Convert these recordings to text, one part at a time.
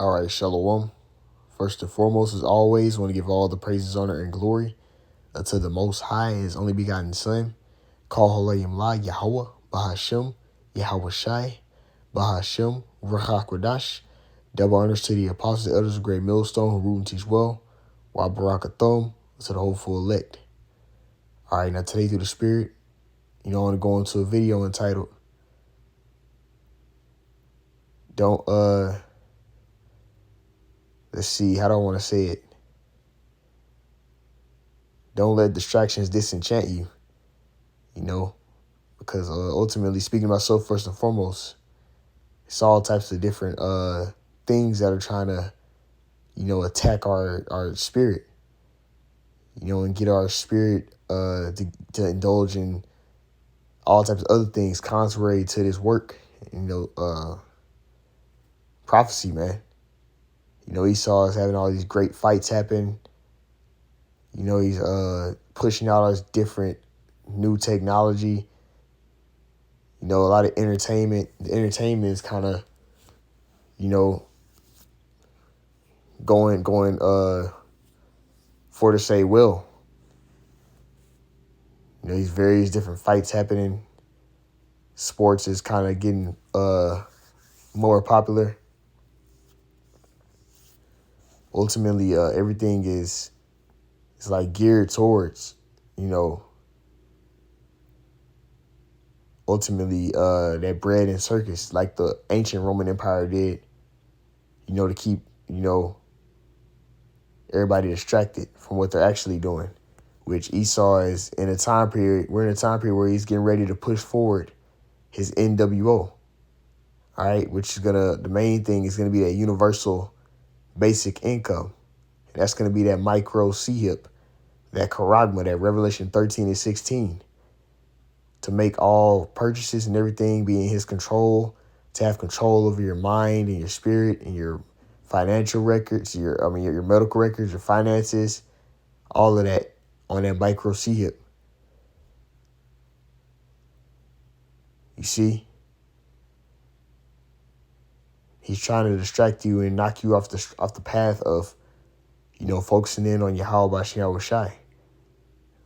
All right, Shalom. First and foremost, as always, I want to give all the praises, honor, and glory unto the Most High and His only begotten Son. Call Halayim La Yahweh, Bahashem, Yahweh Shai, Bahashem, Ruach HaKodesh. Double honors to the apostles and elders of Great Millstone who root and teach well. Wa Barakathum, to the hopeful elect. All right, now today through the Spirit, I want to go into a video entitled, let's see, how do I want to say it? Don't let distractions disenchant you, because ultimately, speaking of myself first and foremost, it's all types of different things that are trying to, attack our spirit, and get our spirit to indulge in all types of other things contrary to this work, prophecy, man. Esau is having all these great fights happen. He's pushing out all this different new technology. A lot of entertainment. The entertainment is kind of, going for to say will. These various different fights happening. Sports is kind of getting more popular. Ultimately, everything is like geared towards, ultimately that bread and circus, like the ancient Roman Empire did, to keep, everybody distracted from what they're actually doing, which Esau is in a time period. We're in a time period where he's getting ready to push forward his NWO. All right, which is the main thing is going to be that universal basic income. And that's going to be that micro C-hip, that charagma, that Revelation 13 and 16, to make all purchases and everything be in his control, to have control over your mind and your spirit and your financial records, your medical records, your finances, all of that on that micro C-hip. You see? He's trying to distract you and knock you off the path of, focusing in on Yahweh Shem Shai.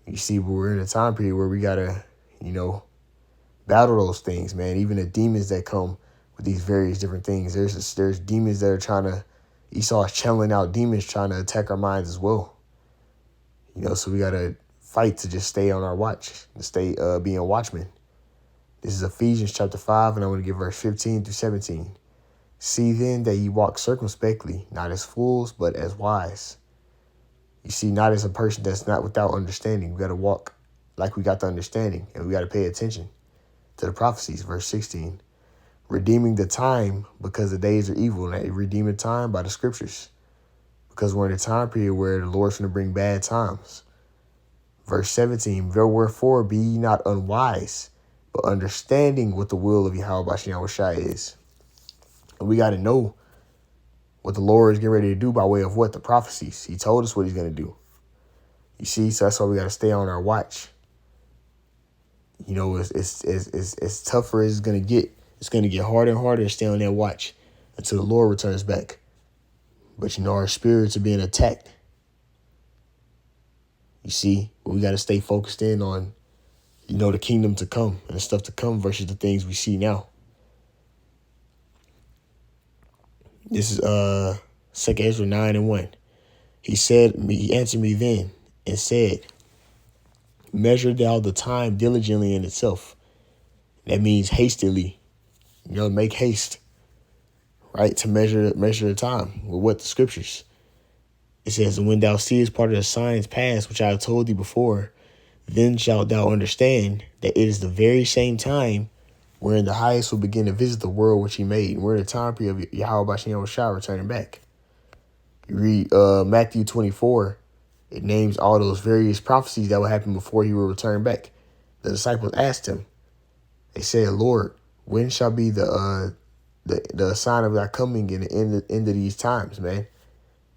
You see, we're in a time period where we gotta, battle those things, man. Even the demons that come with these various different things. There's demons that are trying to, Esau is channeling out demons trying to attack our minds as well. So we gotta fight to just stay on our watch, to stay being watchmen. This is Ephesians chapter 5, and I'm going to give verse 15 through 17. See then that ye walk circumspectly, not as fools, but as wise. You see, not as a person that's not without understanding. We got to walk like we got the understanding, and we got to pay attention to the prophecies. Verse 16, redeeming the time because the days are evil, and redeem the time by the scriptures, because we're in a time period where the Lord's going to bring bad times. Verse 17, wherefore be ye not unwise, but understanding what the will of Yahweh Shem Shai is. And we got to know what the Lord is getting ready to do by way of what? The prophecies. He told us what he's going to do. You see, so that's why we got to stay on our watch. It's tougher as it's going to get. It's going to get harder and harder to stay on that watch until the Lord returns back. But, our spirits are being attacked. You see, we got to stay focused in on, the kingdom to come and the stuff to come versus the things we see now. This is 2 Ezra 9 and 1. He answered me then and said, measure thou the time diligently in itself. That means hastily. Make haste. Right? To measure the time with what? The scriptures. It says, and when thou seest part of the signs past, which I have told thee before, then shalt thou understand that it is the very same time wherein the highest will begin to visit the world which he made. And we're in the time period of Yahweh Shem Shai returning back. You read Matthew 24, it names all those various prophecies that will happen before he will return back. The disciples asked him, they said, Lord, when shall be the sign of thy coming and the end of these times, man?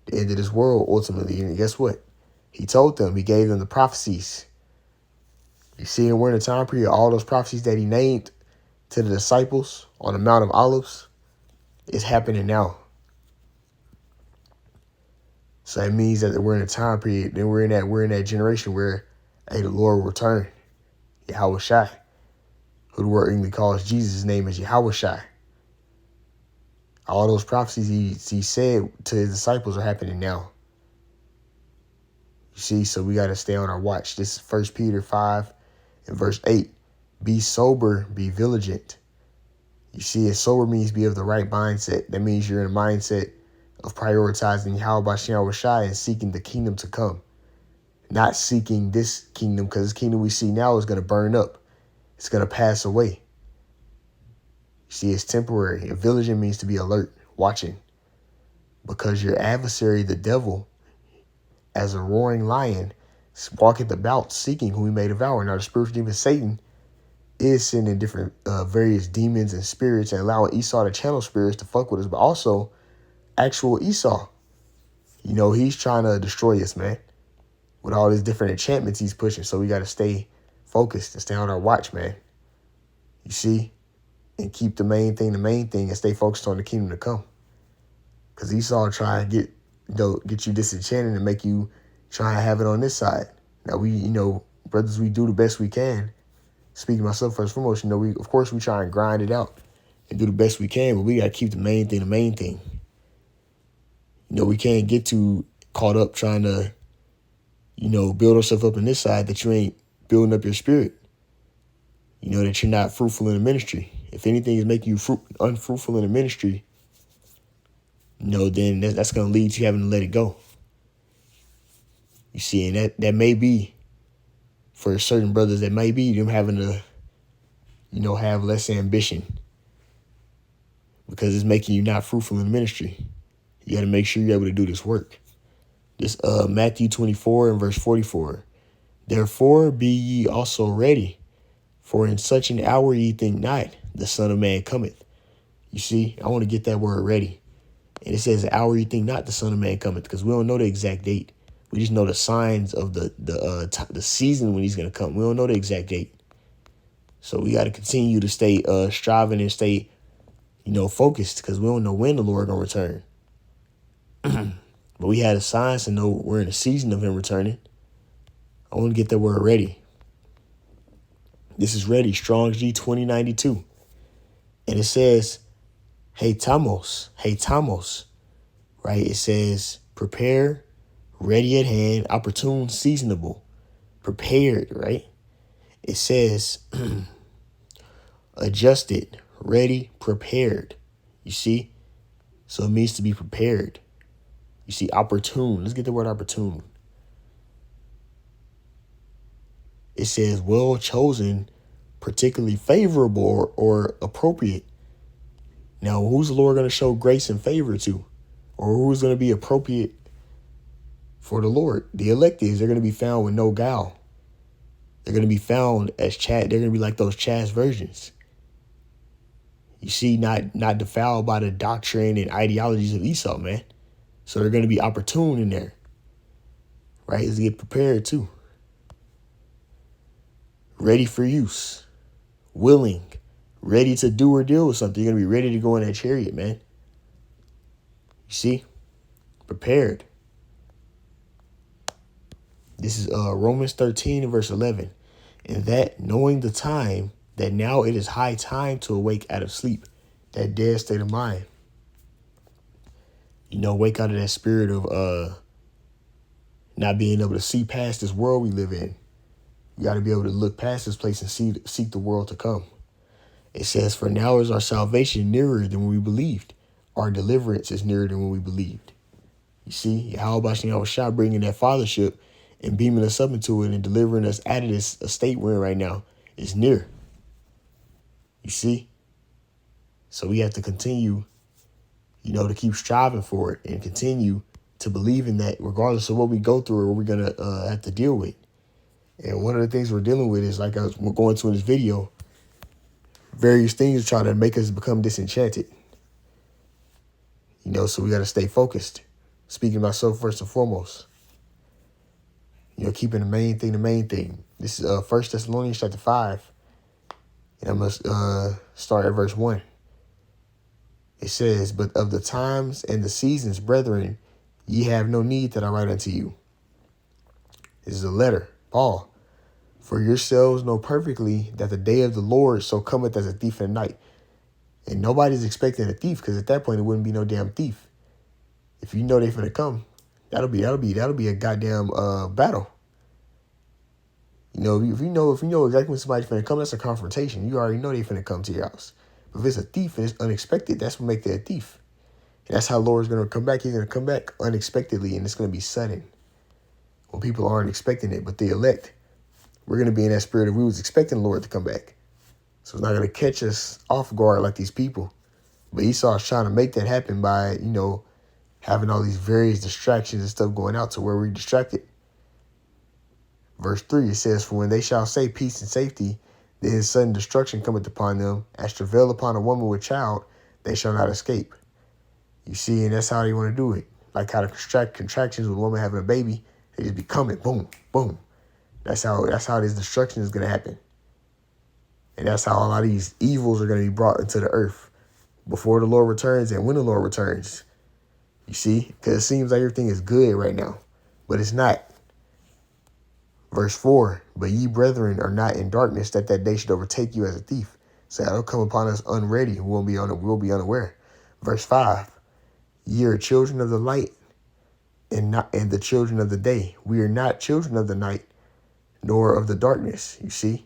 The end of this world, ultimately. And guess what? He told them, he gave them the prophecies. You see, and we're in a time period, all those prophecies that he named to the disciples on the Mount of Olives is happening now. So that means that we're in a time period, then we're in that generation where, hey, the Lord will return. Yahweh Shai, who the word English calls Jesus, his name is Yahweh Shai. All those prophecies he said to his disciples are happening now. You see, so we got to stay on our watch. This is 1 Peter 5 and verse 8. Be sober, be vigilant. You see, and sober means be of the right mindset. That means you're in a mindset of prioritizing Yahweh Shai and seeking the kingdom to come. Not seeking this kingdom, because this kingdom we see now is going to burn up. It's going to pass away. You see, it's temporary. And vigilant means to be alert, watching. Because your adversary, the devil, as a roaring lion, walketh about seeking whom he may devour. Now, the spiritual demon Satan is sending different various demons and spirits and allowing Esau to channel spirits to fuck with us, but also actual Esau. You know, he's trying to destroy us, man, with all these different enchantments he's pushing. So we got to stay focused and stay on our watch, man. You see, and keep the main thing, and stay focused on the kingdom to come. Because Esau try to get you disenchanted and make you try and have it on this side. Now brothers, we do the best we can. Speaking myself first and foremost, we try and grind it out and do the best we can, but we got to keep the main thing. We can't get too caught up trying to, build ourselves up in this side that you ain't building up your spirit. That you're not fruitful in the ministry. If anything is making you unfruitful in the ministry, then that's going to lead to you having to let it go. You see, and that may be, for certain brothers, that may be them having to, have less ambition because it's making you not fruitful in the ministry. You got to make sure you're able to do this work. This Matthew 24 and verse 44. Therefore be ye also ready, for in such an hour ye think not, the Son of Man cometh. You see, I want to get that word ready. And it says, the hour you think not, the Son of Man cometh, because we don't know the exact date. We just know the signs of the season when he's going to come. We don't know the exact date. So we got to continue to stay striving and stay, focused, because we don't know when the Lord going to return. But we had a signs to know we're in a season of him returning. I want to get that word ready. This is ready, Strong's G 2092. And it says, hey Tamos, right? It says, prepare, ready at hand, opportune, seasonable, prepared, right? It says, adjusted, ready, prepared. You see? So it means to be prepared. You see, opportune. Let's get the word opportune. It says, well chosen, particularly favorable or appropriate. Now, who's the Lord going to show grace and favor to? Or who's going to be appropriate for the Lord? The elect is. They're going to be found with no guile. They're going to be found as They're going to be like those chaste virgins. You see, not defiled by the doctrine and ideologies of Esau, man. So they're going to be opportune in there. Right? Let's get prepared too. Ready for use. Willing. Ready to do or deal with something. You're going to be ready to go in that chariot, man. You see? Prepared. This is Romans 13 and verse 11. And that knowing the time, that now it is high time to awake out of sleep. That dead state of mind. Wake out of that spirit of not being able to see past this world we live in. You got to be able to look past this place and seek the world to come. It says, for now is our salvation nearer than when we believed. Our deliverance is nearer than when we believed. You see, how about Shai bringing that fathership and beaming us up into it and delivering us out of this state we're in right now is near. You see? So we have to continue, to keep striving for it and continue to believe in that regardless of what we go through or what we're going to have to deal with. And one of the things we're dealing with is, like I was going to in this video, various things try to make us become disenchanted. So we got to stay focused. Speaking of myself first and foremost. Keeping the main thing. This is 1 Thessalonians chapter 5. And I must start at verse 1. It says, but of the times and the seasons, brethren, Ye have no need that I write unto you. This is a letter, Paul. For yourselves know perfectly that the day of the Lord so cometh as a thief in the night. And nobody's expecting a thief, because at that point it wouldn't be no damn thief. If you know they finna come, that'll be a goddamn battle. You know, if you know exactly when somebody's finna come, that's a confrontation. You already know they finna come to your house. But if it's a thief and it's unexpected, that's what makes it a thief. And that's how the Lord's gonna come back. He's gonna come back unexpectedly, and it's gonna be sudden. When people aren't expecting it, but the elect, we're gonna be in that spirit of we was expecting the Lord to come back. So it's not gonna catch us off guard like these people. But Esau's trying to make that happen by, having all these various distractions and stuff going out to where we're distracted. Verse 3, it says, For when they shall say peace and safety, then sudden destruction cometh upon them. As travail upon a woman with child, they shall not escape. You see, and that's how they want to do it. Like how the contractions with a woman having a baby, they just be coming, boom, boom. That's how this destruction is going to happen. And that's how a lot of these evils are going to be brought into the earth before the Lord returns and when the Lord returns. You see, because it seems like everything is good right now, but it's not. Verse 4, But ye brethren are not in darkness, that day should overtake you as a thief. So it'll come upon us unready. We'll be unaware. Verse 5, Ye are children of the light and the children of the day. We are not children of the night, nor of the darkness. You see?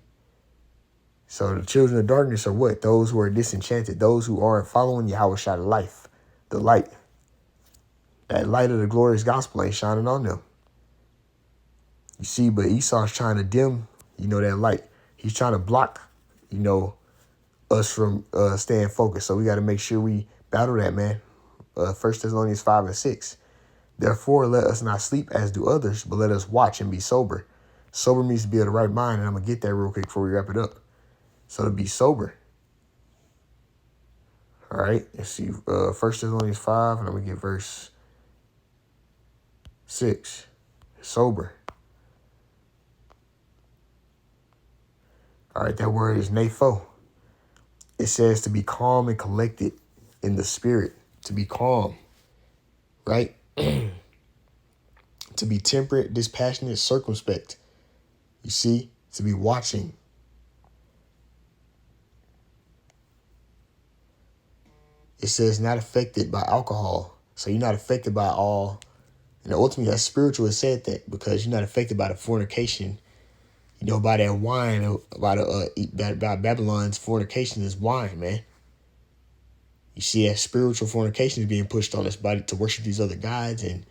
So the children of darkness are what? Those who are disenchanted, those who aren't following Yahweh's life, the light. That light of the glorious gospel ain't shining on them. You see, but Esau's trying to dim, that light. He's trying to block, us from staying focused. So we got to make sure we battle that, man. 1 Thessalonians 5 and 6. Therefore, let us not sleep as do others, but let us watch and be sober. Sober means to be of the right mind, and I'm going to get that real quick before we wrap it up. So to be sober. All right, let's see. 1 Thessalonians 5, and I'm going to get verse 6. Sober. All right, that word is nepho. It says to be calm and collected in the spirit. To be calm, right? To be temperate, dispassionate, circumspect. You see? To be watching. It says not affected by alcohol. So you're not affected by all. And ultimately, that's spiritual. It said that because you're not affected by the fornication. By that wine, by Babylon's fornication is wine, man. You see that spiritual fornication is being pushed on us by to worship these other gods and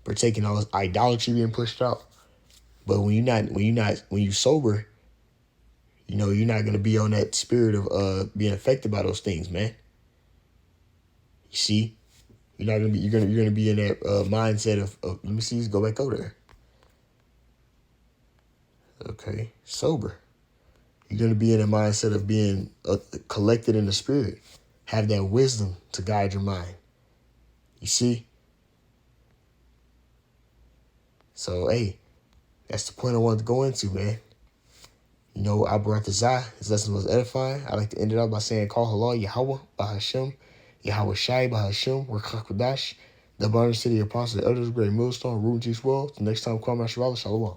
partaking all this idolatry being pushed out. But when you're sober, you're not gonna be on that spirit of being affected by those things, man. You see, you're gonna be in that mindset of let me see, go back over there. Okay, sober. You're going to be in a mindset of being collected in the spirit. Have that wisdom to guide your mind. You see? So, hey, that's the point I wanted to go into, man. I brought the Zah. His lesson was edifying. I like to end it up by saying, Call halal Yahweh, Bahashem, Yahweh Shai, Bahashem, Rakakwadash, the Barn City Apostle, the Elders, Great Millstone, Root Juice World. The next time, Kwame Shalom.